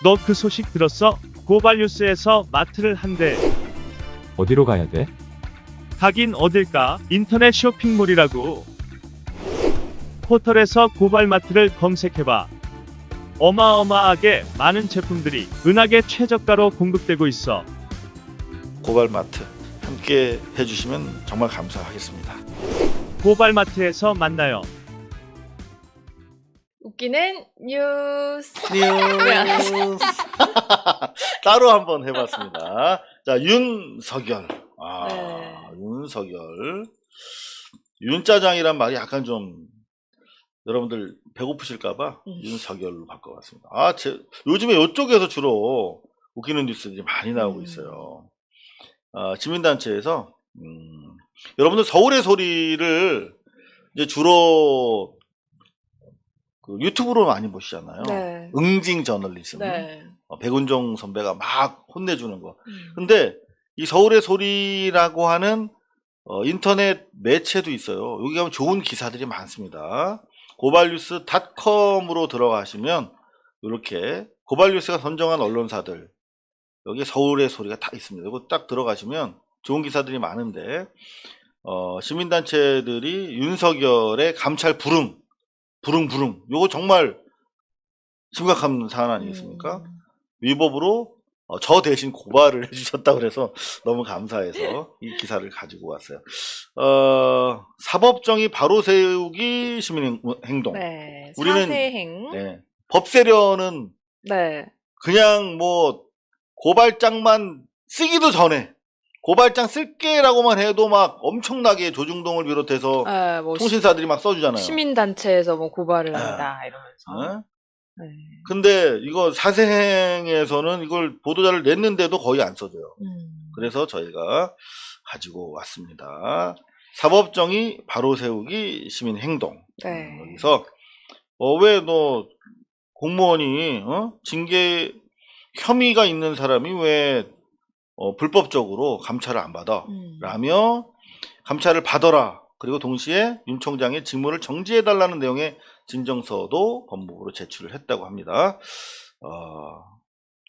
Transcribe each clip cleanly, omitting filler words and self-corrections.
너 그 소식 들었어? 고발뉴스에서 마트를 한대. 어디로 가야 돼? 가긴 어딜까? 인터넷 쇼핑몰이라고. 포털에서 고발마트를 검색해봐. 어마어마하게 많은 제품들이 은하계 최저가로 공급되고 있어. 고발마트 함께 해주시면 정말 감사하겠습니다. 고발마트에서 만나요. 웃기는 뉴스. 뉴스. 따로 한번 해봤습니다. 자, 윤석열. 네. 윤석열. 윤짜장이란 말이 약간 좀 여러분들 배고프실까봐 윤석열로 바꿔봤습니다. 요즘에 이쪽에서 주로 웃기는 뉴스들이 많이 나오고 있어요. 시민단체에서 여러분들 서울의 소리를 이제 주로 그 유튜브로 많이 보시잖아요. 네. 응징 저널리즘. 네. 백운종 선배가 막 혼내주는 거. 근데 이 서울의 소리라고 하는 인터넷 매체도 있어요. 여기 가면 좋은 기사들이 많습니다. 고발뉴스.com으로 들어가시면 이렇게 고발뉴스가 선정한 언론사들, 여기 서울의 소리가 다 있습니다. 이거 딱 들어가시면 좋은 기사들이 많은데 시민단체들이 윤석열의 감찰 부릉 요거 정말 심각한 사안 아니겠습니까? 위법으로 저 대신 고발을 해주셨다고 그래서 너무 감사해서 이 기사를 가지고 왔어요. 사법정의 바로 세우기 시민행동. 네. 우리는 사세행. 네, 법세련은 네. 그냥 뭐 고발장만 쓰기도 전에 고발장 쓸게라고만 해도 막 엄청나게 조중동을 비롯해서 네, 뭐 통신사들이 막 써주잖아요. 시민단체에서 뭐 고발을 한다 이러면서. 네? 네. 근데 이거 사세행에서는 이걸 보도자를 냈는데도 거의 안 써져요. 그래서 저희가 가지고 왔습니다. 사법정의 바로 세우기 시민행동. 네. 여기서 왜 너 공무원이 징계 혐의가 있는 사람이 왜 불법적으로 감찰을 안 받아? 라며 감찰을 받아라. 그리고 동시에 윤 총장의 직무를 정지해달라는 내용의 진정서도 법무부로 제출을 했다고 합니다.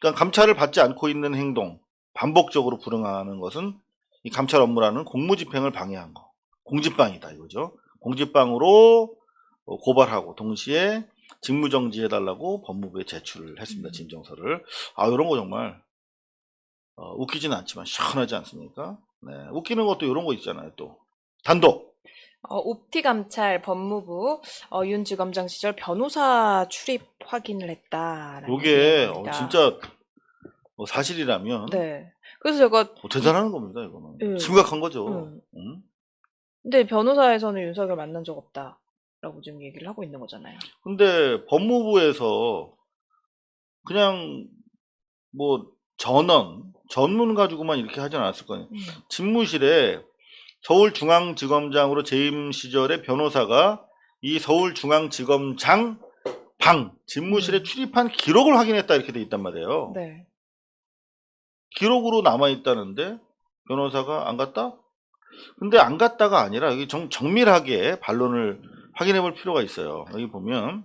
그러니까 감찰을 받지 않고 있는 행동, 반복적으로 불응하는 것은 이 감찰 업무라는 공무집행을 방해한 거. 공집방이다 이거죠. 공집방으로 고발하고 동시에 직무정지해달라고 법무부에 제출을 했습니다. 진정서를. 이런 거 정말 웃기진 않지만 시원하지 않습니까? 네, 웃기는 것도 이런 거 있잖아요. 또 단독. 옵티 감찰 법무부 윤 지검장 시절 변호사 출입 확인을 했다라는 이게 내용입니다. 진짜 사실이라면 네. 그래서 제가 대단한 겁니다. 이거는 네. 심각한 거죠. 응? 근데 변호사에서는 윤석열 만난 적 없다라고 지금 얘기를 하고 있는 거잖아요. 근데 법무부에서 그냥 뭐 전문 가지고만 이렇게 하진 않았을 거예요. 집무실에 서울중앙지검장으로 재임 시절의 변호사가 이 서울중앙지검장 방 집무실에 출입한 기록을 확인했다 이렇게 돼 있단 말이에요. 네. 기록으로 남아있다는데 변호사가 안 갔다? 근데 안 갔다가 아니라 여기 정밀하게 반론을 확인해 볼 필요가 있어요. 여기 보면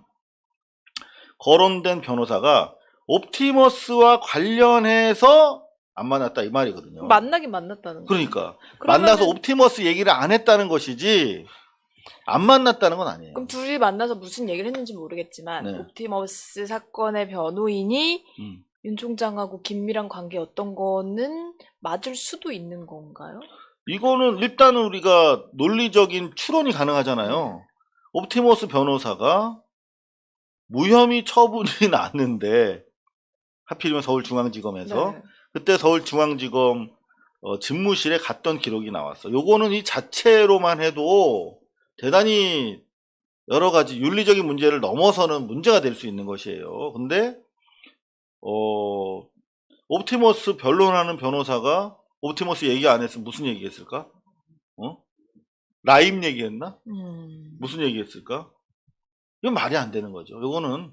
거론된 변호사가 옵티머스와 관련해서 안 만났다 이 말이거든요. 만나긴 만났다는 거. 그러니까 그러면은- 만나서 옵티머스 얘기를 안 했다는 것이지 안 만났다는 건 아니에요. 그럼 둘이 만나서 무슨 얘기를 했는지 모르겠지만 네. 옵티머스 사건의 변호인이 윤 총장하고 긴밀한 관계였던 거는 맞을 수도 있는 건가요? 이거는 일단은 우리가 논리적인 추론이 가능하잖아요. 옵티머스 변호사가 무혐의 처분이 났는데 하필이면 서울중앙지검에서 네. 그때 서울중앙지검 집무실에 갔던 기록이 나왔어. 요거는 이 자체로만 해도 대단히 여러 가지 윤리적인 문제를 넘어서는 문제가 될 수 있는 것이에요. 근데 옵티머스 변론하는 변호사가 옵티머스 얘기 안 했으면 무슨 얘기 했을까? 라임 얘기했나? 무슨 얘기 했을까? 이건 말이 안 되는 거죠. 요거는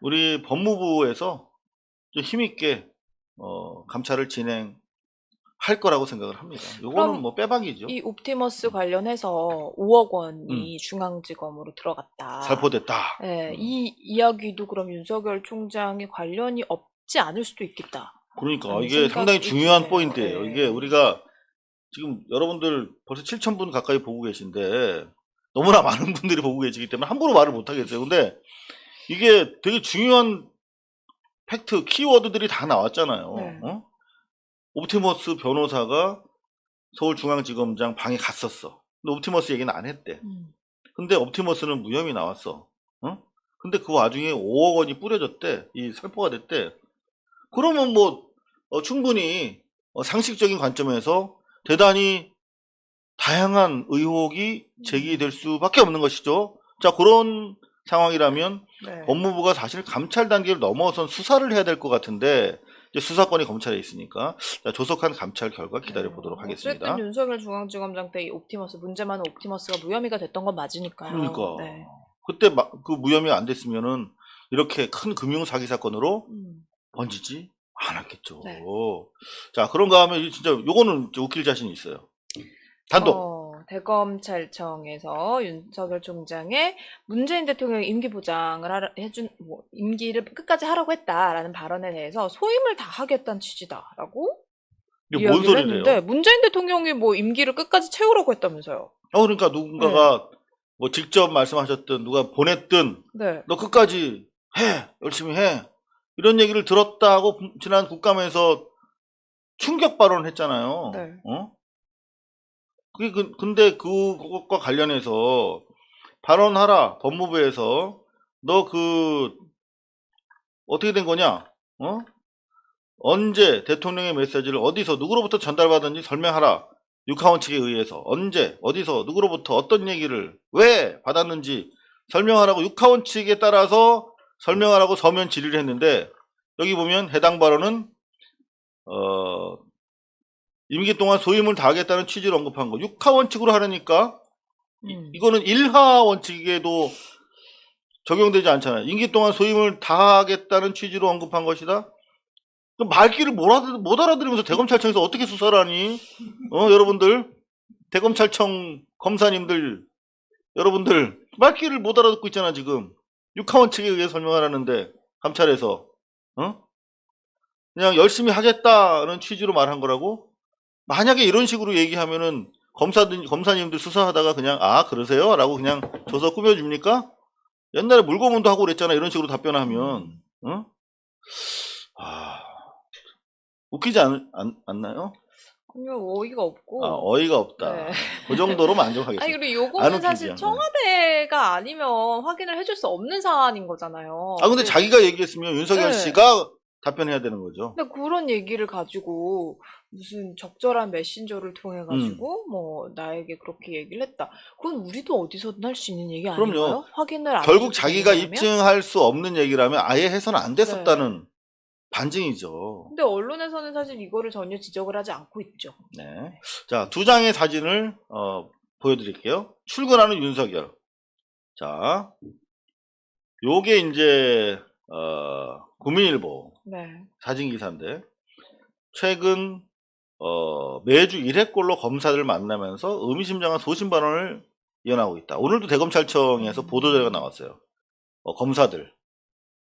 우리 법무부에서 좀 힘있게 감찰을 진행하고 할 거라고 생각을 합니다. 요거는 그럼 뭐 빼박이죠. 이 옵티머스 관련해서 5억 원이 중앙지검으로 들어갔다. 살포됐다. 네, 이 이야기도 그럼 윤석열 총장의 관련이 없지 않을 수도 있겠다. 그러니까 라는 이게 상당히 생각이 중요한 드네요. 포인트예요. 네. 이게 우리가 지금 여러분들 벌써 7,000분 가까이 보고 계신데 너무나 많은 분들이 보고 계시기 때문에 함부로 말을 못 하겠어요. 근데 이게 되게 중요한 팩트, 키워드들이 다 나왔잖아요. 네. 어? 옵티머스 변호사가 서울중앙지검장 방에 갔었어. 근데 옵티머스 얘기는 안 했대. 근데 옵티머스는 무혐의 나왔어. 어? 근데 그 와중에 5억 원이 뿌려졌대. 이 살포가 됐대. 그러면 뭐 충분히 상식적인 관점에서 대단히 다양한 의혹이 제기될 수밖에 없는 것이죠. 자, 그런 상황이라면 네. 법무부가 사실 감찰 단계를 넘어선 수사를 해야 될 것 같은데 이제 수사권이 검찰에 있으니까 자, 조속한 감찰 결과 기다려 보도록 하겠습니다. 어쨌든 윤석열 중앙지검장 때 이 옵티머스 문제 많은 옵티머스가 무혐의가 됐던 건 맞으니까요. 그러니까 네. 그때 그 무혐의가 안 됐으면은 이렇게 큰 금융 사기 사건으로 번지지 않았겠죠. 네. 자, 그런가 하면 진짜 요거는 웃길 자신이 있어요. 단독. 대검찰청에서 윤석열 총장의 문재인 대통령 임기 보장을 임기를 끝까지 하라고 했다라는 발언에 대해서 소임을 다하겠다는 취지다라고 이게 뭔 이야기를 소리래요? 했는데 문재인 대통령이 뭐 임기를 끝까지 채우라고 했다면서요. 그러니까 누군가가 뭐 직접 말씀하셨든 누가 보냈든 네. 너 끝까지 해, 열심히 해, 이런 얘기를 들었다고 지난 국감에서 충격 발언을 했잖아요. 네. 근데 그것과 관련해서 발언하라, 법무부에서 너 어떻게 된 거냐? 언제 대통령의 메시지를 어디서 누구로부터 전달받았는지 설명하라. 육하원 측에 의해서 언제 어디서 누구로부터 어떤 얘기를 왜 받았는지 설명하라고 육하원 측에 따라서 설명하라고 서면 질의를 했는데 여기 보면 해당 발언은 임기 동안 소임을 다하겠다는 취지를 언급한 거. 육하 원칙으로 하려니까 이거는 일하 원칙에도 적용되지 않잖아요. 임기 동안 소임을 다하겠다는 취지로 언급한 것이다. 그럼 말귀를 못 알아들으면서 대검찰청에서 어떻게 수사를 하니? 여러분들 대검찰청 검사님들 여러분들 말귀를 못 알아듣고 있잖아 지금. 육하 원칙에 의해 설명하라는데 감찰에서 그냥 열심히 하겠다는 취지로 말한 거라고? 만약에 이런 식으로 얘기하면은 검사님들 수사하다가 그냥 그러세요? 라고 그냥 줘서 꾸며줍니까? 옛날에 물고문도 하고 그랬잖아. 이런 식으로 답변하면. 웃기지 않나요? 아니요, 어이가 없고. 어이가 없다. 네. 그 정도로 만족하겠습니다. 아니, 그리고 안 요거는 웃기지, 사실 네. 청와대가 아니면 확인을 해줄 수 없는 사안인 거잖아요. 근데 자기가 얘기했으면 윤석열 네. 씨가 답변해야 되는 거죠. 근데 그런 얘기를 가지고 무슨 적절한 메신저를 통해 가지고 뭐 나에게 그렇게 얘기를 했다. 그건 우리도 어디서든 할 수 있는 얘기 아닌가요? 그럼요. 확인을 안 결국 해주고 자기가 있는 거면? 입증할 수 없는 얘기라면 아예 해서는 안 됐었다는 반증이죠. 근데 언론에서는 사실 이거를 전혀 지적을 하지 않고 있죠. 네. 자, 두 장의 사진을 보여드릴게요. 출근하는 윤석열. 자, 요게 이제 국민일보 네. 사진 기사인데 최근 매주 1회꼴로 검사들을 만나면서 의미심장한 소신 발언을 이어나오고 있다. 오늘도 대검찰청에서 보도자료가 나왔어요. 검사들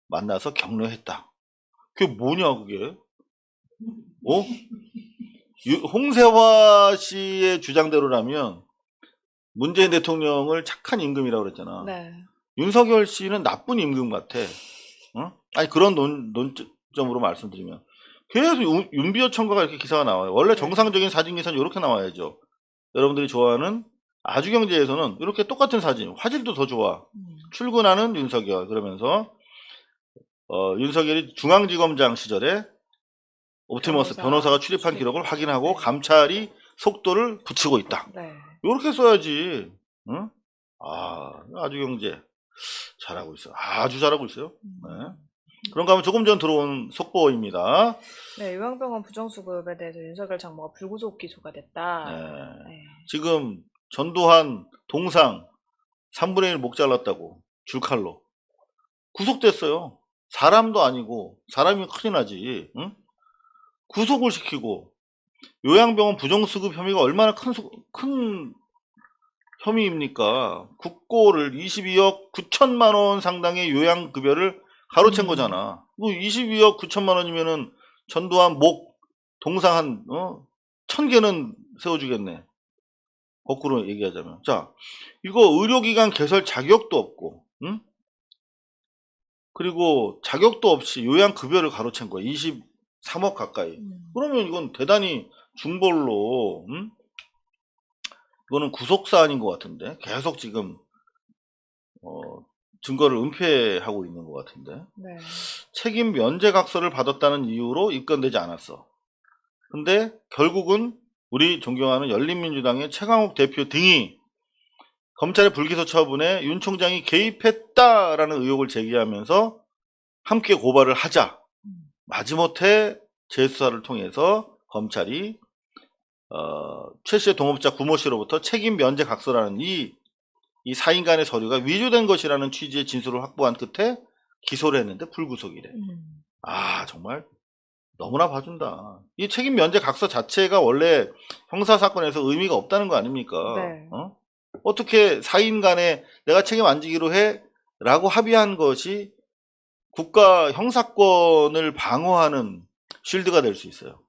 만나서 격려했다. 그게 뭐냐 그게? 홍세화 씨의 주장대로라면 문재인 대통령을 착한 임금이라고 그랬잖아. 네. 윤석열 씨는 나쁜 임금 같아. 아니 그런 논점으로 말씀드리면 계속 윤비어 첨가가 이렇게 기사가 나와요. 원래 정상적인 사진 기사는 이렇게 나와야죠. 여러분들이 좋아하는 아주경제에서는 이렇게 똑같은 사진, 화질도 더 좋아. 출근하는 윤석열 그러면서 윤석열이 중앙지검장 시절에 옵티머스 변호사가 출입한 기록을 확인하고 감찰이 속도를 붙이고 있다. 네. 이렇게 써야지. 응? 아주경제 잘하고 있어. 아주 잘하고 있어요. 네. 그런가 하면 조금 전 들어온 속보입니다. 네, 요양병원 부정수급에 대해서 윤석열 장모가 불구속 기소가 됐다. 네. 지금 전두환 동상 3분의 1 목 잘랐다고 줄칼로 구속됐어요. 사람도 아니고 사람이 큰일 나지. 응? 구속을 시키고 요양병원 부정수급 혐의가 얼마나 큰 혐의입니까? 국고를 22억 9천만 원 상당의 요양급여를 가로챈 거잖아. 뭐 22억 9천만 원이면은 전두환 목 동상 한 1000개는 세워주겠네. 거꾸로 얘기하자면. 자, 이거 의료기관 개설 자격도 없고, 응? 그리고 자격도 없이 요양급여를 가로챈 거야. 23억 가까이. 그러면 이건 대단히 중벌로, 응? 이거는 구속사안인 것 같은데. 계속 지금, 증거를 은폐하고 있는 것 같은데. 네. 책임 면제각서를 받았다는 이유로 입건되지 않았어. 근데 결국은 우리 존경하는 열린민주당의 최강욱 대표 등이 검찰의 불기소 처분에 윤 총장이 개입했다라는 의혹을 제기하면서 함께 고발을 하자 마지못해 재수사를 통해서 검찰이 최 씨의 동업자 구모 씨로부터 책임 면제 각서라는 이 4인 간의 서류가 위조된 것이라는 취지의 진술을 확보한 끝에 기소를 했는데 불구속이래. 아, 정말 너무나 봐준다. 이 책임 면제 각서 자체가 원래 형사사건에서 의미가 없다는 거 아닙니까? 네. 어떻게 4인 간에 내가 책임 안 지기로 해? 라고 합의한 것이 국가 형사권을 방어하는 쉴드가 될 수 있어요.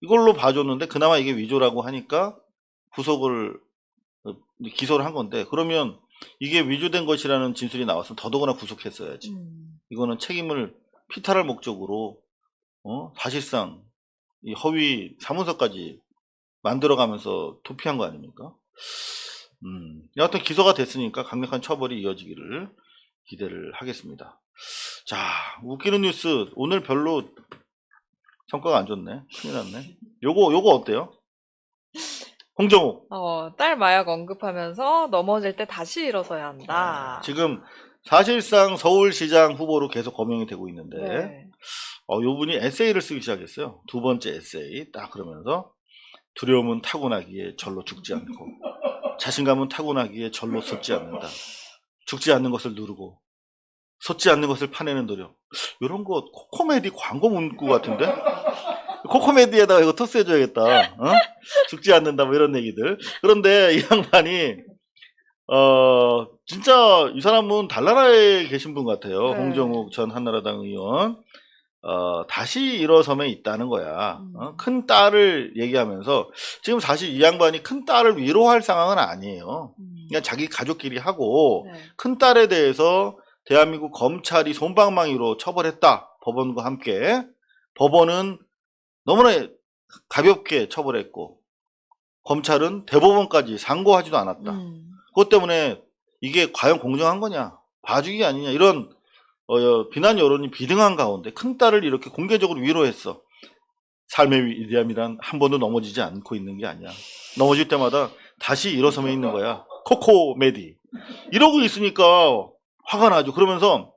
이걸로 봐줬는데 그나마 이게 위조라고 하니까 구속을 기소를 한 건데, 그러면 이게 위조된 것이라는 진술이 나왔으면 더더구나 구속했어야지. 이거는 책임을 피탈할 목적으로 사실상 이 허위 사문서까지 만들어가면서 도피한 거 아닙니까? 여하튼 기소가 됐으니까 강력한 처벌이 이어지기를 기대를 하겠습니다. 자, 웃기는 뉴스 오늘 별로 성과가 안 좋네. 큰일 났네. 요거 어때요? 홍정욱. 딸 마약 언급하면서 넘어질 때 다시 일어서야 한다. 지금 사실상 서울시장 후보로 계속 거명이 되고 있는데, 네. 요분이 에세이를 쓰기 시작했어요. 두 번째 에세이. 딱 그러면서 두려움은 타고나기에 절로 죽지 않고, 자신감은 타고나기에 절로 솟지 않는다. 죽지 않는 것을 누르고, 솟지 않는 것을 파내는 노력. 이런 거 코코메디 광고 문구 같은데? 코코메디에다가 이거 토스해줘야겠다. 죽지 않는다, 뭐 이런 얘기들. 그런데 이 양반이, 진짜 이 사람은 달나라에 계신 분 같아요. 네. 홍정욱 전 한나라당 의원. 다시 일어섬에 있다는 거야. 큰 딸을 얘기하면서, 지금 사실 이 양반이 큰 딸을 위로할 상황은 아니에요. 그냥 자기 가족끼리 하고, 네. 큰 딸에 대해서 대한민국 검찰이 솜방망이로 처벌했다. 법원과 함께. 법원은 너무나 가볍게 처벌했고, 검찰은 대법원까지 상고하지도 않았다. 그것 때문에 이게 과연 공정한 거냐, 봐주기 아니냐, 이런 비난 여론이 비등한 가운데 큰딸을 이렇게 공개적으로 위로했어. 삶의 위대함이란 한 번도 넘어지지 않고 있는 게 아니야. 넘어질 때마다 다시 일어서며 있는 거야. 코코메디. 이러고 있으니까 화가 나죠. 그러면서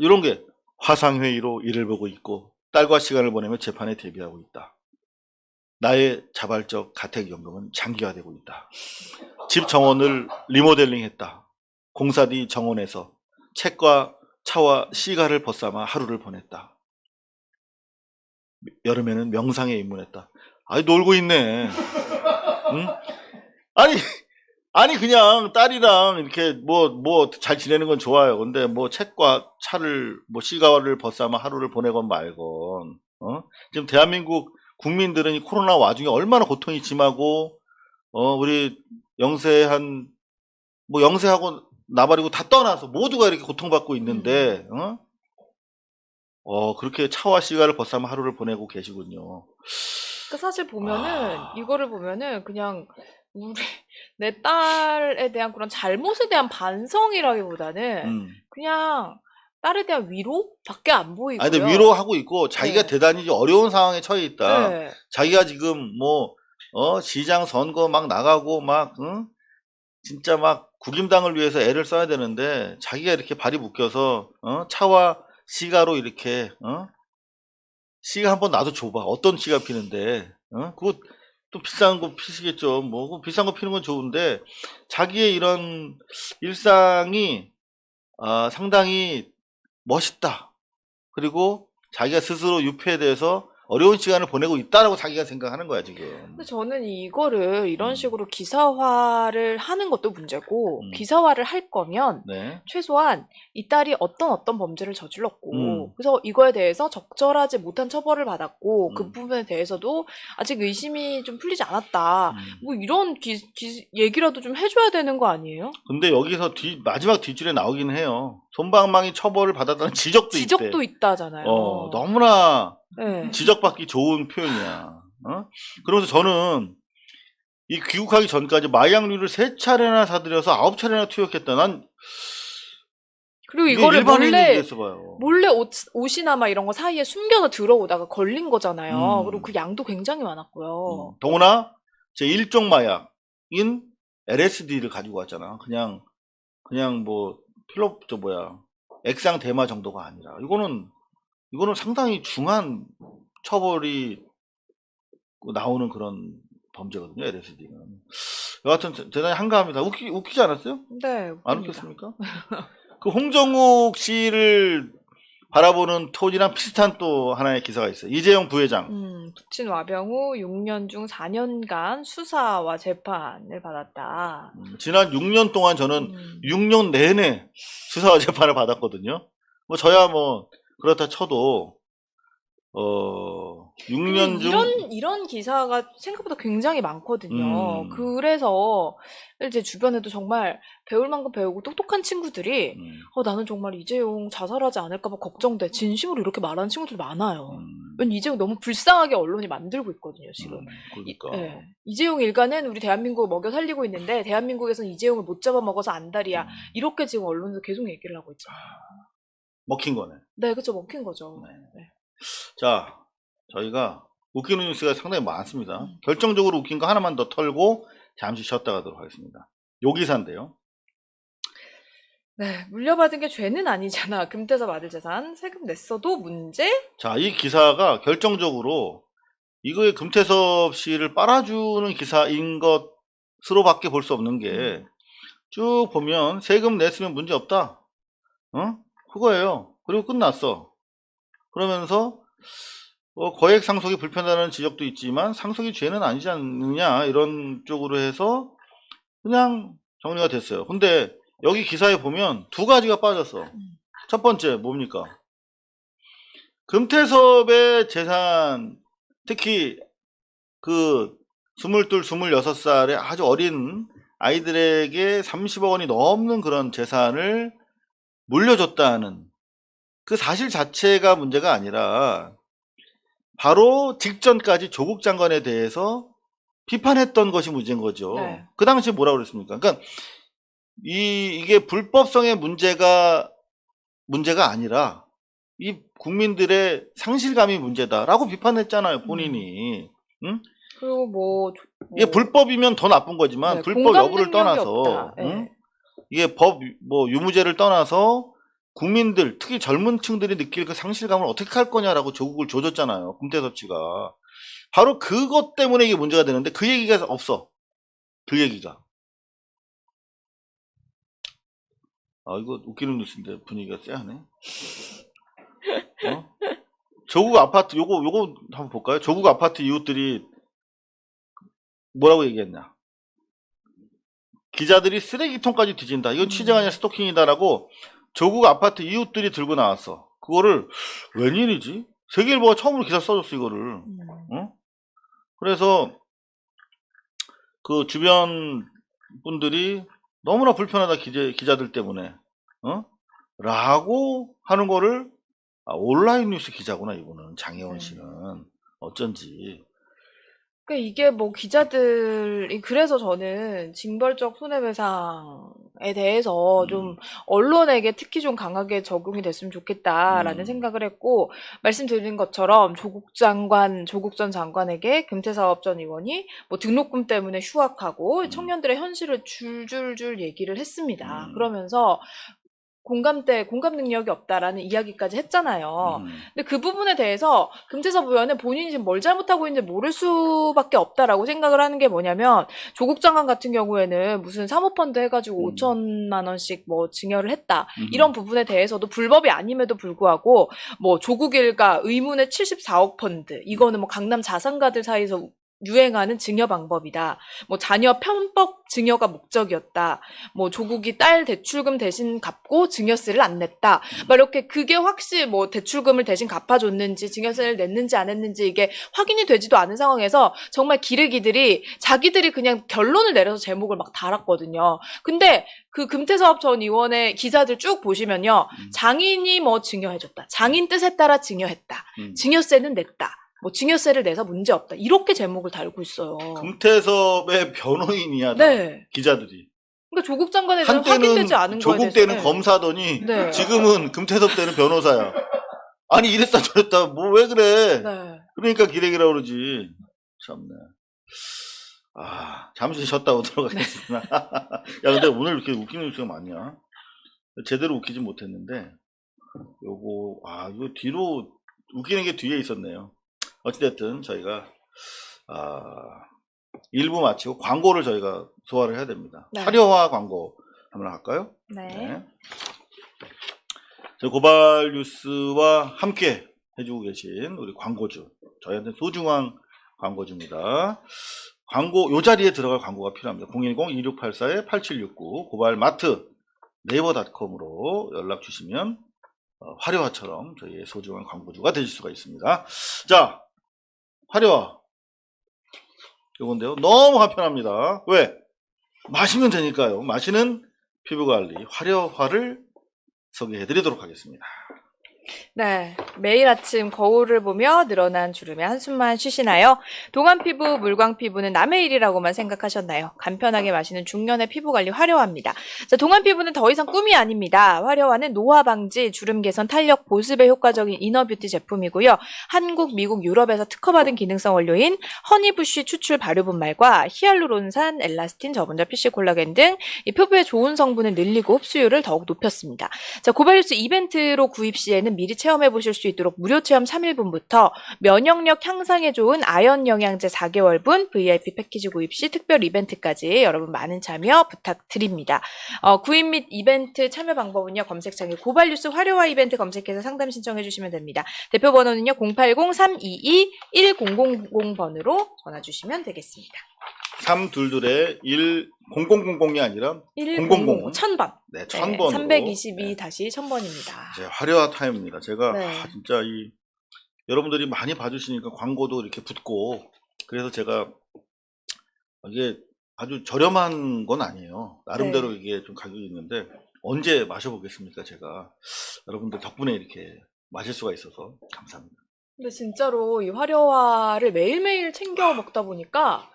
이런 게 화상회의로 일을 보고 있고, 딸과 시간을 보내며 재판에 대비하고 있다. 나의 자발적 가택연금은 장기화되고 있다. 집 정원을 리모델링했다. 공사 뒤 정원에서 책과 차와 시가를 벗삼아 하루를 보냈다. 여름에는 명상에 입문했다. 아니, 놀고 있네. 응? 아니 그냥 딸이랑 이렇게 뭐 잘 지내는 건 좋아요. 근데 뭐 책과 차를 뭐 시가를 벗삼아 하루를 보내건 말건, 지금 대한민국 국민들은 이 코로나 와중에 얼마나 고통이 심하고, 우리 영세하고 나발이고 다 떠나서 모두가 이렇게 고통받고 있는데, 그렇게 차와 시가를 벗삼아 하루를 보내고 계시군요. 사실 보면은 이거를 보면은 그냥 내 딸에 대한 그런 잘못에 대한 반성이라기보다는 그냥 딸에 대한 위로밖에 안 보이고요. 근데 위로하고 있고, 자기가 대단히 어려운 상황에 처해 있다. 네. 자기가 지금 시장 선거 막 나가고 진짜 막 국임당을 위해서 애를 써야 되는데, 자기가 이렇게 발이 묶여서 차와 시가로 이렇게 시가 한번 나도 줘봐. 어떤 시가 피는데, 그거 또 비싼 거 피시겠죠. 뭐 비싼 거 피는 건 좋은데, 자기의 이런 일상이 상당히 멋있다. 그리고 자기가 스스로 유폐에 대해서 어려운 시간을 보내고 있다라고 자기가 생각하는 거야 지금. 근데 저는 이거를 이런 음. 식으로 기사화를 하는 것도 문제고, 음. 기사화를 할 거면 네. 최소한 이 딸이 어떤 범죄를 저질렀고, 음. 그래서 이거에 대해서 적절하지 못한 처벌을 받았고, 그 음. 부분에 대해서도 아직 의심이 좀 풀리지 않았다. 음. 뭐 이런 얘기라도 좀 해줘야 되는 거 아니에요? 근데 여기서 마지막 뒷줄에 나오긴 해요. 솜방망이 처벌을 받았다는 지적도 있대. 지적도 있다잖아요. 너무나 네. 지적받기 좋은 표현이야. 그러면서 저는 이 귀국하기 전까지 마약류를 3차례나 사들여서 9차례나 투약했다. 난 그리고 이게 이거를 일반인이 됐어봐요. 몰래 옷이나 막 이런 거 사이에 숨겨서 들어오다가 걸린 거잖아요. 음. 그리고 그 양도 굉장히 많았고요. 더구나 제 일종 마약인 LSD를 가지고 왔잖아. 그냥 뭐 액상 대마 정도가 아니라 이거는 상당히 중한 처벌이 나오는 그런 범죄거든요. LSD는. 여하튼 대단히 한가합니다. 웃기지 않았어요? 네, 안 웃깁니다. 웃겼습니까? 그 홍정욱 씨를 바라보는 톤이랑 비슷한 또 하나의 기사가 있어요. 이재용 부회장. 부친 와병 후 6년 중 4년간 수사와 재판을 받았다. 지난 6년 동안 저는 6년 내내 수사와 재판을 받았거든요. 뭐 저야 뭐 그렇다 쳐도 6년 중 이런 기사가 생각보다 굉장히 많거든요. 그래서 제 주변에도 정말 배울 만큼 배우고 똑똑한 친구들이 나는 정말 이재용 자살하지 않을까봐 걱정돼. 진심으로 이렇게 말하는 친구들 많아요. 왜냐면 이재용 너무 불쌍하게 언론이 만들고 있거든요, 지금. 그러니까. 이재용 일가는 우리 대한민국을 먹여 살리고 있는데 대한민국에서는 이재용을 못 잡아먹어서 안달이야. 이렇게 지금 언론에서 계속 얘기를 하고 있잖아요. 먹힌 거네. 네, 그쵸. 먹힌 거죠. 네. 자, 저희가 웃기는 뉴스가 상당히 많습니다. 결정적으로 웃긴 거 하나만 더 털고 잠시 쉬었다 가도록 하겠습니다. 요 기사인데요. 네, 물려받은 게 죄는 아니잖아. 금태섭 아들 재산 세금 냈어도 문제? 자, 이 기사가 결정적으로 이거의 금태섭 씨를 빨아주는 기사인 것으로밖에 볼 수 없는 게 쭉 보면 세금 냈으면 문제 없다. 그거예요. 그리고 끝났어. 그러면서 거액 상속이 불편하다는 지적도 있지만 상속이 죄는 아니지 않느냐 이런 쪽으로 해서 그냥 정리가 됐어요. 근데 여기 기사에 보면 두 가지가 빠졌어. 첫 번째 뭡니까? 금태섭의 재산, 특히 그 22, 26살의 아주 어린 아이들에게 30억 원이 넘는 그런 재산을 물려줬다는 그 사실 자체가 문제가 아니라 바로 직전까지 조국 장관에 대해서 비판했던 것이 문제인 거죠. 네. 그 당시에 뭐라고 그랬습니까? 그러니까 이게 불법성의 문제가 아니라 이 국민들의 상실감이 문제다라고 비판했잖아요, 본인이. 응? 그리고 뭐 이게 불법이면 더 나쁜 거지만 네, 불법 여부를 공감 능력이 떠나서 없다. 응? 네. 이게 법 뭐 유무죄를 떠나서 국민들, 특히 젊은 층들이 느낄 그 상실감을 어떻게 할 거냐라고 조국을 조졌잖아요. 금태섭 씨가. 바로 그것 때문에 이게 문제가 되는데 그 얘기가 없어. 그 얘기가. 이거 웃기는 뉴스인데 분위기가 쎄하네. 조국 아파트, 요거 한번 볼까요? 조국 아파트 이웃들이 뭐라고 얘기했냐. 기자들이 쓰레기통까지 뒤진다. 이건 취재가 아니라 스토킹이다라고 조국 아파트 이웃들이 들고 나왔어. 그거를 웬일이지? 세계일보가 처음으로 기사 써줬어 이거를. 그래서 그 주변 분들이 너무나 불편하다 기자들 때문에 라고 하는 거를 온라인 뉴스 기자구나 이분은 장혜원 씨는 어쩐지. 그러니까 이게 뭐 기자들이 그래서 저는 징벌적 손해배상에 대해서 좀 언론에게 특히 좀 강하게 적용이 됐으면 좋겠다라는 생각을 했고 말씀드린 것처럼 조국 전 장관에게 금태섭 전 의원이 뭐 등록금 때문에 휴학하고 청년들의 현실을 줄줄줄 얘기를 했습니다. 그러면서 공감 능력이 없다라는 이야기까지 했잖아요. 근데 그 부분에 대해서 금태섭 의원은 본인이 지금 뭘 잘못하고 있는지 모를 수밖에 없다라고 생각을 하는 게 뭐냐면 조국 장관 같은 경우에는 무슨 사모펀드 해가지고 5천만 원씩 뭐 증여를 했다. 이런 부분에 대해서도 불법이 아님에도 불구하고 뭐 조국 일가 의문의 74억 펀드 이거는 뭐 강남 자산가들 사이에서 유행하는 증여 방법이다. 뭐 자녀 편법 증여가 목적이었다. 뭐 조국이 딸 대출금 대신 갚고 증여세를 안 냈다. 막 이렇게 그게 확실히 뭐 대출금을 대신 갚아줬는지 증여세를 냈는지 안 했는지 이게 확인이 되지도 않은 상황에서 정말 기레기들이 자기들이 그냥 결론을 내려서 제목을 막 달았거든요. 근데 그 금태섭 전 의원의 기사들 쭉 보시면요. 장인이 뭐 증여해줬다. 장인 뜻에 따라 증여했다. 증여세는 냈다. 뭐 증여세를 내서 문제 없다. 이렇게 제목을 달고 있어요. 금태섭의 변호인이야. 네. 기자들이. 그러니까 조국 장관에 대한 확인되지 않은 거에 조국 대해서 때는 검사더니 네. 지금은 금태섭 때는 변호사야. 아니 이랬다 저랬다 뭐 왜 그래. 네. 그러니까 기레기라고 그러지. 참네. 잠시 쉬었다 오도록 하겠습니다. 야 근데 오늘 이렇게 웃기는 뉴스가 많냐. 제대로 웃기지 못했는데 이거 뒤로 웃기는 게 뒤에 있었네요. 어찌됐든 저희가 1부 마치고 광고를 저희가 소화를 해야 됩니다. 네. 화려화 광고 한번 할까요? 네. 저희 고발 뉴스와 함께 해주고 계신 우리 광고주, 저희한테 소중한 광고주입니다. 광고 요 자리에 들어갈 광고가 필요합니다. 010-2684-8769 고발마트 네이버닷컴으로 연락 주시면 화려화처럼 저희의 소중한 광고주가 되실 수가 있습니다. 자, 화려화 요건데요. 너무 간편합니다. 왜? 마시면 되니까요. 마시는 피부관리 화려화를 소개해드리도록 하겠습니다. 네, 매일 아침 거울을 보며 늘어난 주름에 한숨만 쉬시나요? 동안 피부, 물광 피부는 남의 일이라고만 생각하셨나요? 간편하게 마시는 중년의 피부관리 화려화입니다. 자, 동안 피부는 더 이상 꿈이 아닙니다. 화려화는 노화 방지, 주름 개선, 탄력, 보습에 효과적인 이너뷰티 제품이고요. 한국, 미국, 유럽에서 특허받은 기능성 원료인 허니부쉬 추출 발효 분말과 히알루론산, 엘라스틴, 저분자, PC 콜라겐 등 이 피부에 좋은 성분을 늘리고 흡수율을 더욱 높였습니다. 자, 고발뉴스 이벤트로 구입 시에는 미리 체험해 보실 수 있도록 무료 체험 3일분부터 면역력 향상에 좋은 아연 영양제 4개월분 VIP 패키지 구입 시 특별 이벤트까지 여러분 많은 참여 부탁드립니다. 구입 및 이벤트 참여 방법은요. 검색창에 고발뉴스 화려화 이벤트 검색해서 상담 신청해 주시면 됩니다. 대표 번호는요. 080-322-1000번으로 전화 주시면 되겠습니다. 322-1000이 아니라 000 1000번. 네, 1000번으로. 322-1000번입니다. 이제 화려화 타임입니다. 제가 네. 진짜 여러분들이 많이 봐주시니까 광고도 이렇게 붙고 그래서 제가 이게 아주 저렴한 건 아니에요. 나름대로 네. 이게 좀 가격이 있는데 언제 마셔보겠습니까? 제가 여러분들 덕분에 이렇게 마실 수가 있어서 감사합니다. 근데 진짜로 이 화려화를 매일매일 챙겨 먹다 보니까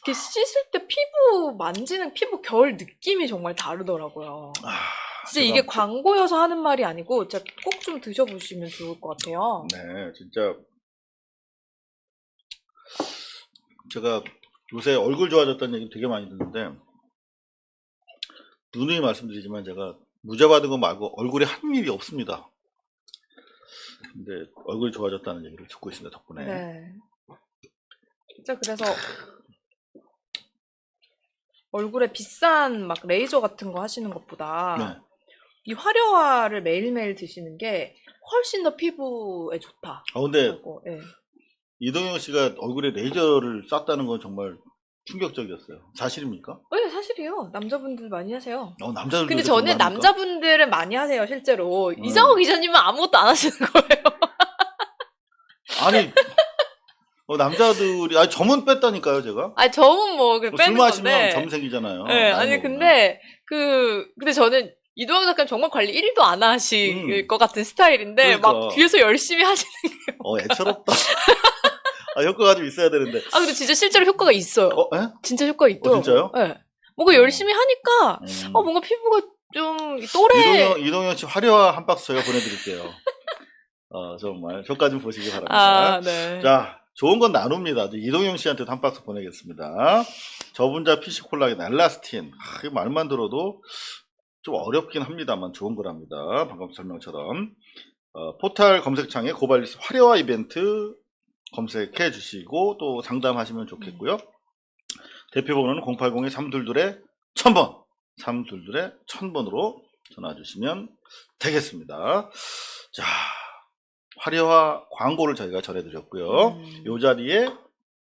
이렇게 씻을 때 피부 만지는 피부 결 느낌이 정말 다르더라고요. 진짜 이게 광고여서 하는 말이 아니고 진짜 꼭 좀 드셔보시면 좋을 것 같아요. 네, 진짜 제가 요새 얼굴 좋아졌다는 얘기 되게 많이 듣는데 누누이 말씀드리지만 제가 무죄 받은 거 말고 얼굴에 한 일이 없습니다. 근데 얼굴이 좋아졌다는 얘기를 듣고 있습니다. 덕분에. 네. 진짜 그래서 얼굴에 비싼 막 레이저 같은 거 하시는 것보다 네. 이 화려화를 매일매일 드시는 게 훨씬 더 피부에 좋다. 근데 그리고, 네. 이동영 씨가 얼굴에 레이저를 쐈다는 건 정말 충격적이었어요. 사실입니까? 네, 사실이요. 남자분들 많이 하세요. 남자들. 근데 저는 남자분들은 많이 하세요, 실제로. 이상호 기자님은 아무것도 안 하시는 거예요. 아니, 남자들이, 점은 뺐다니까요, 제가. 점은 뭐, 빼는 술 마시면 건데. 점 생기잖아요. 네, 아니, 근데 저는 이동영 작가님 정말 관리 1도 안 하실 것 같은 스타일인데, 그러니까. 막 뒤에서 열심히 하시는 게. 애처롭다. 효과가 좀 있어야 되는데. 근데 진짜 실제로 효과가 있어요. 예? 진짜 효과 있더라고요. 진짜요? 네. 뭔가 열심히 하니까, 뭔가 피부가 좀, 또래. 이동영 씨 화려화 한 박스 저희가 보내드릴게요. 정말. 효과 좀 보시기 바랍니다. 네. 자, 좋은 건 나눕니다. 이동영 씨한테도 한 박스 보내겠습니다. 저분자 PC 콜라겐, 엘라스틴. 이 말만 들어도 좀 어렵긴 합니다만 좋은 거랍니다. 방금 설명처럼. 포털 검색창에 고발뉴스 화려화 이벤트 검색해 주시고 또 상담하시면 좋겠고요. 대표 번호는 080-322-1000번 322-1000번으로 전화 주시면 되겠습니다. 자, 화려화 광고를 저희가 전해드렸고요. 이 자리에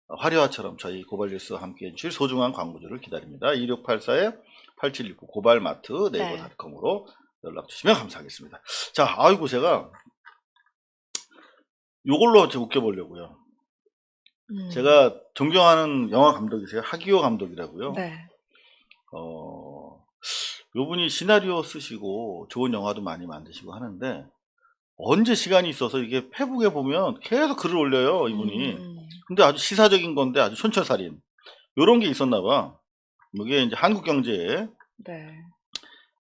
화려화처럼 저희 고발뉴스와 함께 해주실 소중한 광고주를 기다립니다. 2684-8769 고발마트 네이버닷컴으로 연락 주시면 감사하겠습니다. 자, 아이고 제가 요걸로 좀 웃겨보려고요. 제가 존경하는 영화 감독이세요. 하기오 감독이라고요. 네. 요분이 시나리오 쓰시고 좋은 영화도 많이 만드시고 하는데 언제 시간이 있어서 이게 페북에 보면 계속 글을 올려요, 이분이. 근데 아주 시사적인 건데 아주 촌철살인. 요런 게 있었나 봐. 이게 이제 한국경제에 네.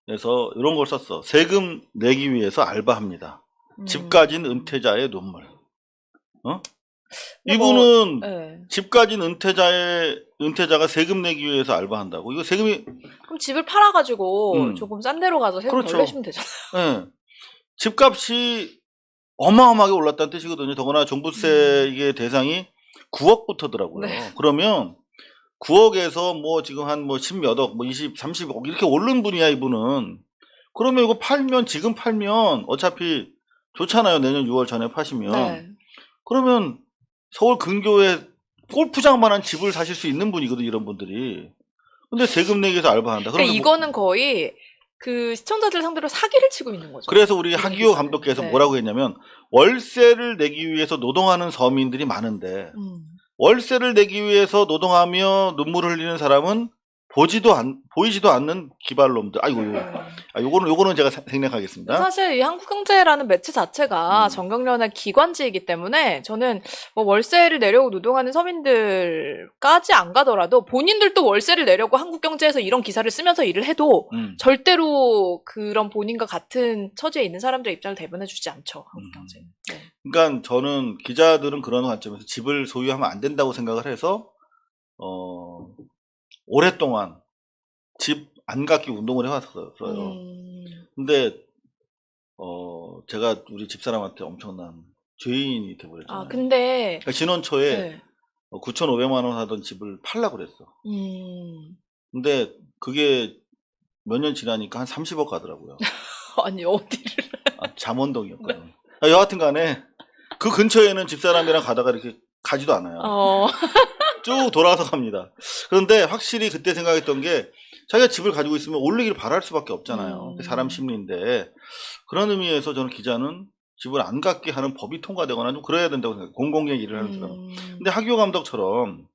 그래서 이런 걸 썼어. 세금 내기 위해서 알바합니다. 집 가진 은퇴자의 눈물. 이분은 네. 집 가진 은퇴자가 세금 내기 위해서 알바한다고. 이거 세금이 그럼 집을 팔아가지고 조금 싼 데로 가서 세금 그렇죠. 덜 내시면 되잖아요. 네. 집값이 어마어마하게 올랐다는 뜻이거든요. 더구나 종부세 이게 대상이 9억부터더라고요. 네. 그러면 9억에서 뭐 지금 한 뭐 10몇 억, 뭐 20, 30억 이렇게 오른 분이야, 이분은. 그러면 이거 지금 팔면 어차피 좋잖아요. 내년 6월 전에 파시면. 네. 그러면 서울 근교에 골프장만한 집을 사실 수 있는 분이거든, 이런 분들이. 근데 세금 내기 위해서 알바한다. 그러니까 그러면 이거는 거의 그 시청자들 상대로 사기를 치고 있는 거죠. 그래서 우리 하기호 감독께서 네. 뭐라고 했냐면 월세를 내기 위해서 노동하는 서민들이 많은데 월세를 내기 위해서 노동하며 눈물을 흘리는 사람은 보이지도 않는 기발놈들. 아이고, 요거는 제가 생략하겠습니다. 사실 이 한국경제라는 매체 자체가 정경련의 기관지이기 때문에 저는 뭐 월세를 내려고 노동하는 서민들까지 안 가더라도 본인들도 월세를 내려고 한국경제에서 이런 기사를 쓰면서 일을 해도 절대로 그런 본인과 같은 처지에 있는 사람들의 입장을 대변해주지 않죠. 한국경제는. 네. 그러니까 저는 기자들은 그런 관점에서 집을 소유하면 안 된다고 생각을 해서 오랫동안 집 안 갖기 운동을 해왔어요. 근데 제가 우리 집사람한테 엄청난 죄인이 돼버렸잖아요. 근데 그러니까 신혼초에 네. 9,500만 원 하던 집을 팔라고 그랬어. 근데 그게 몇 년 지나니까 한 30억 가더라고요. 아니 어디를? 잠원동이었거든요. 여하튼 간에 그 근처에는 집사람이랑 가다가 이렇게 가지도 않아요. 쭉 돌아서 갑니다. 그런데 확실히 그때 생각했던 게 자기가 집을 가지고 있으면 올리기를 바랄 수밖에 없잖아요. 사람 심리인데 그런 의미에서 저는 기자는 집을 안 갖게 하는 법이 통과되거나 좀 그래야 된다고 생각해요. 공공의 일을 하는 사람. 근데 하기호 감독처럼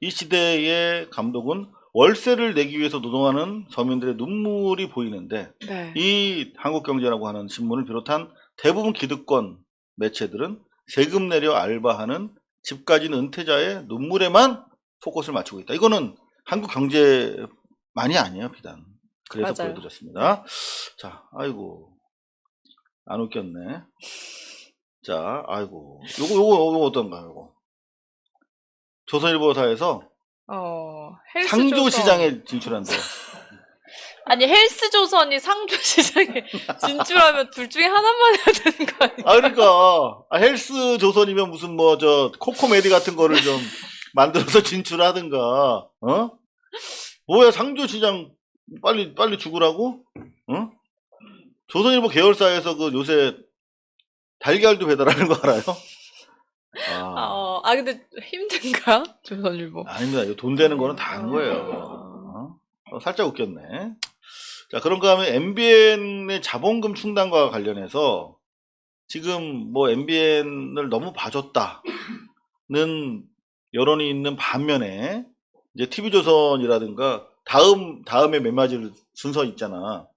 이 시대의 감독은 월세를 내기 위해서 노동하는 서민들의 눈물이 보이는데 네. 이 한국경제라고 하는 신문을 비롯한 대부분 기득권 매체들은 세금 내려 알바하는 집 가진 은퇴자의 눈물에만 포커스를 맞추고 있다. 이거는 한국 경제만이 아니에요, 비단. 그래서 맞아요. 보여드렸습니다. 자, 아이고 안 웃겼네. 자, 아이고 요거 어떤가요? 요거 조선일보사에서 상조 시장에 진출한대요. 아니 헬스조선이 상조시장에 진출하면 둘 중에 하나만 해야 되는 거 아니에요? 그러니까 헬스 조선이면 무슨 뭐 저 코코메디 같은 거를 좀 만들어서 진출하든가. 뭐야 상조시장 빨리 죽으라고? 조선일보 계열사에서 그 요새 달걀도 배달하는 거 알아요? 근데 힘든가? 조선일보. 아닙니다. 이거 돈 되는 거는 다 한 거예요. 살짝 웃겼네. 자, 그런가 하면 MBN의 자본금 충당과 관련해서 지금 뭐 MBN을 너무 봐줬다는 여론이 있는 반면에 이제 TV조선이라든가 다음에 몇 마디 순서 있잖아.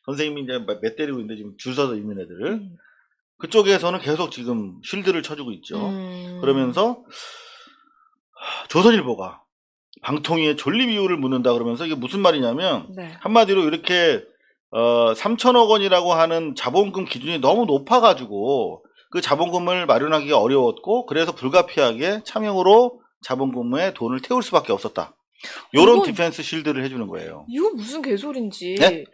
선생님이 이제 몇 때리고 있는데 지금 줄 서서 있는 애들. 그쪽에서는 계속 지금 쉴드를 쳐주고 있죠. 그러면서 조선일보가 방통위의 존립 이유를 묻는다 그러면서 이게 무슨 말이냐면 네. 한마디로 이렇게 3천억 원이라고 하는 자본금 기준이 너무 높아가지고 그 자본금을 마련하기가 어려웠고 그래서 불가피하게 차명으로 자본금에 돈을 태울 수밖에 없었다. 요런 디펜스 쉴드를 해주는 거예요. 이거 무슨 개소리인지. 네?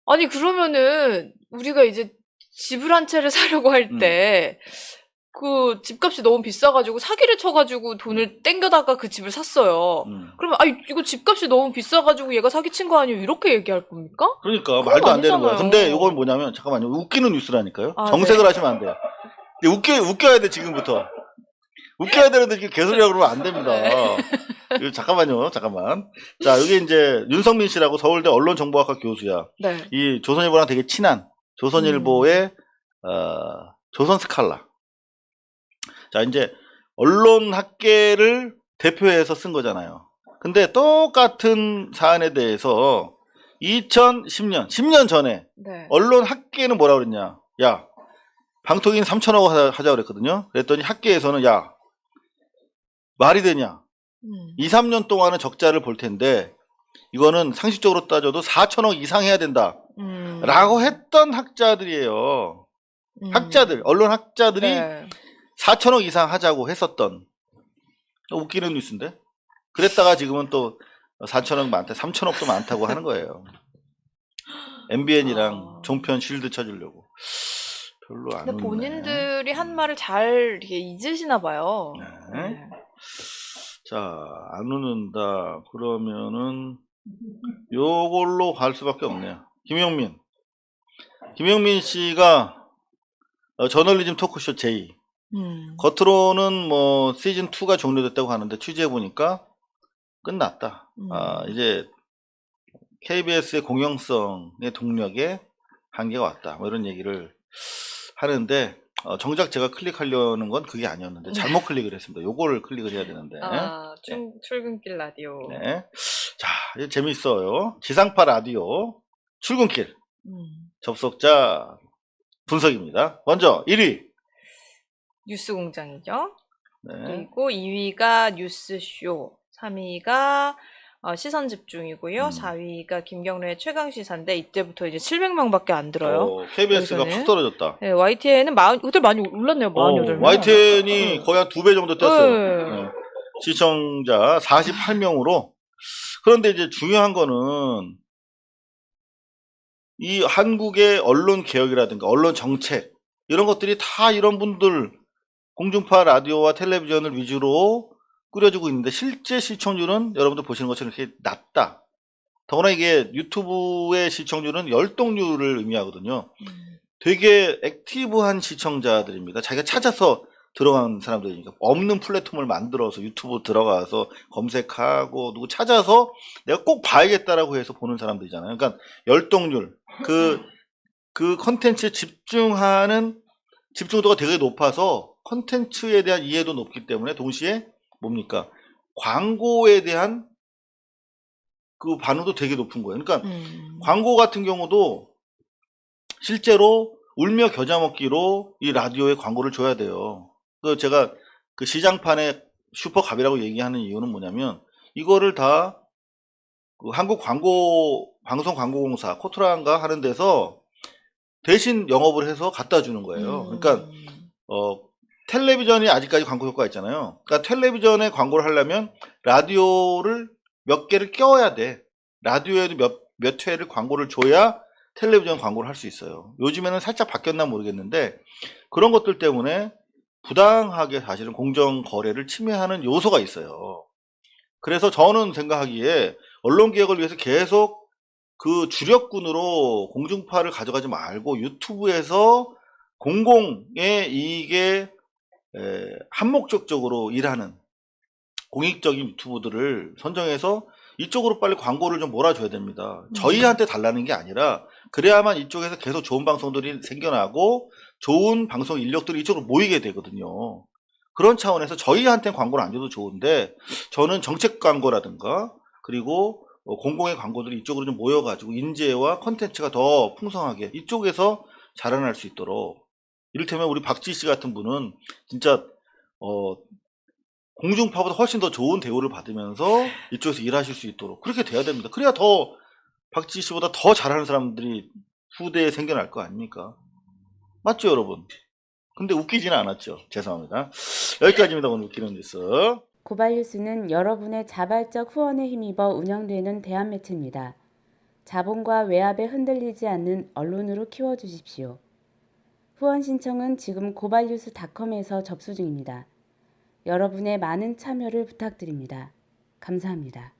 아니 그러면은 우리가 이제 집을 한 채를 사려고 할 때 그 집값이 너무 비싸가지고 사기를 쳐가지고 돈을 땡겨다가 그 집을 샀어요. 그러면 이거 집값이 너무 비싸가지고 얘가 사기친 거 아니에요? 이렇게 얘기할 겁니까? 그러니까 그건 말도 안 되는 거야. 아니잖아요. 근데 이건 뭐냐면 잠깐만요. 웃기는 뉴스라니까요. 아, 정색을 네. 하시면 안 돼요. 근데 웃겨야 돼 지금부터. 웃겨야 되는데 이렇게 개소리하고 그러면 안 됩니다. 이거 잠깐만요. 잠깐만. 자, 여기 이제 윤성민 씨라고 서울대 언론정보학과 교수야. 네. 이 조선일보랑 되게 친한 조선일보의 조선 스칼라. 자, 이제 언론학계를 대표해서 쓴 거잖아요. 근데 똑같은 사안에 대해서 2010년, 10년 전에 네. 언론학계는 뭐라 그랬냐. 야, 방통인 3천억 하자 그랬거든요. 그랬더니 학계에서는 야, 말이 되냐. 2, 3년 동안은 적자를 볼 텐데 이거는 상식적으로 따져도 4천억 이상 해야 된다. 라고 했던 학자들이에요. 학자들, 언론 학자들이 네. 4천억 이상 하자고 했었던 웃기는 뉴스인데 그랬다가 지금은 또 4천억 많다, 3천억도 많다고 하는 거예요. MBN이랑 종편 쉴드 쳐주려고. 별로 안 근데 웃네. 본인들이 한 말을 잘 이렇게 잊으시나 봐요. 네. 네. 자, 안 웃는다. 그러면은 요걸로 갈 수밖에 없네요. 김용민 씨가 저널리즘 토크쇼 제2. 겉으로는 뭐 시즌 2가 종료됐다고 하는데 취재해 보니까 끝났다. 이제 KBS의 공영성의 동력에 한계가 왔다. 뭐 이런 얘기를 하는데 정작 제가 클릭하려는 건 그게 아니었는데 잘못 클릭을 했습니다. 요거를 클릭을 해야 되는데. 출근길 라디오. 네. 자, 이제 재밌어요. 지상파 라디오 출근길 접속자 분석입니다. 먼저 1위. 뉴스공장이죠. 네. 그리고 2위가 뉴스쇼, 3위가 시선집중이고요. 4위가 김경래의 최강시사인데 이때부터 이제 700명밖에 안 들어요. KBS가 팍 떨어졌다. 네, YTN은 그때 많이 올랐네요. 48명. YTN이 거의 한 2배 정도 떴어요. 네. 시청자 48명으로. 그런데 이제 중요한 거는 이 한국의 언론 개혁이라든가 언론 정책 이런 것들이 다 이런 분들 공중파 라디오와 텔레비전을 위주로 꾸려지고 있는데 실제 시청률은 여러분들 보시는 것처럼 이렇게 낮다. 더구나 이게 유튜브의 시청률은 열동률을 의미하거든요. 되게 액티브한 시청자들입니다. 자기가 찾아서 들어간 사람들이니까 없는 플랫폼을 만들어서 유튜브 들어가서 검색하고 누구 찾아서 내가 꼭 봐야겠다라고 해서 보는 사람들이잖아요. 그러니까 열동률 그 컨텐츠에 집중도가 되게 높아서 컨텐츠에 대한 이해도 높기 때문에 동시에 뭡니까? 광고에 대한 그 반응도 되게 높은 거예요. 그러니까 광고 같은 경우도 실제로 울며 겨자 먹기로 이 라디오에 광고를 줘야 돼요. 그 제가 그 시장판의 슈퍼갑이라고 얘기하는 이유는 뭐냐면 이거를 다 그 한국 방송광고공사 코트라인가 하는 데서 대신 영업을 해서 갖다 주는 거예요. 그러니까 텔레비전이 아직까지 광고 효과가 있잖아요. 그러니까 텔레비전에 광고를 하려면 라디오를 몇 개를 껴야 돼. 라디오에도 몇 회를 광고를 줘야 텔레비전 광고를 할 수 있어요. 요즘에는 살짝 바뀌었나 모르겠는데 그런 것들 때문에 부당하게 사실은 공정거래를 침해하는 요소가 있어요. 그래서 저는 생각하기에 언론개혁을 위해서 계속 그 주력군으로 공중파를 가져가지 말고 유튜브에서 공공의 이익에 한목적으로 일하는 공익적인 유튜브들을 선정해서 이쪽으로 빨리 광고를 좀 몰아줘야 됩니다. 저희한테 달라는 게 아니라 그래야만 이쪽에서 계속 좋은 방송들이 생겨나고 좋은 방송 인력들이 이쪽으로 모이게 되거든요. 그런 차원에서 저희한테는 광고를 안 줘도 좋은데 저는 정책 광고라든가 그리고 공공의 광고들이 이쪽으로 좀 모여가지고 인재와 컨텐츠가 더 풍성하게 이쪽에서 자라날 수 있도록 이를테면 우리 박지희 씨 같은 분은 진짜 공중파보다 훨씬 더 좋은 대우를 받으면서 이쪽에서 일하실 수 있도록 그렇게 돼야 됩니다. 그래야 더 박지희 씨보다 더 잘하는 사람들이 후대에 생겨날 거 아닙니까? 맞죠 여러분? 근데 웃기지는 않았죠. 죄송합니다. 여기까지입니다. 오늘 웃기는 뉴스. 고발뉴스는 여러분의 자발적 후원에 힘입어 운영되는 대한매체입니다. 자본과 외압에 흔들리지 않는 언론으로 키워주십시오. 후원 신청은 지금 고발뉴스닷컴에서 접수 중입니다. 여러분의 많은 참여를 부탁드립니다. 감사합니다.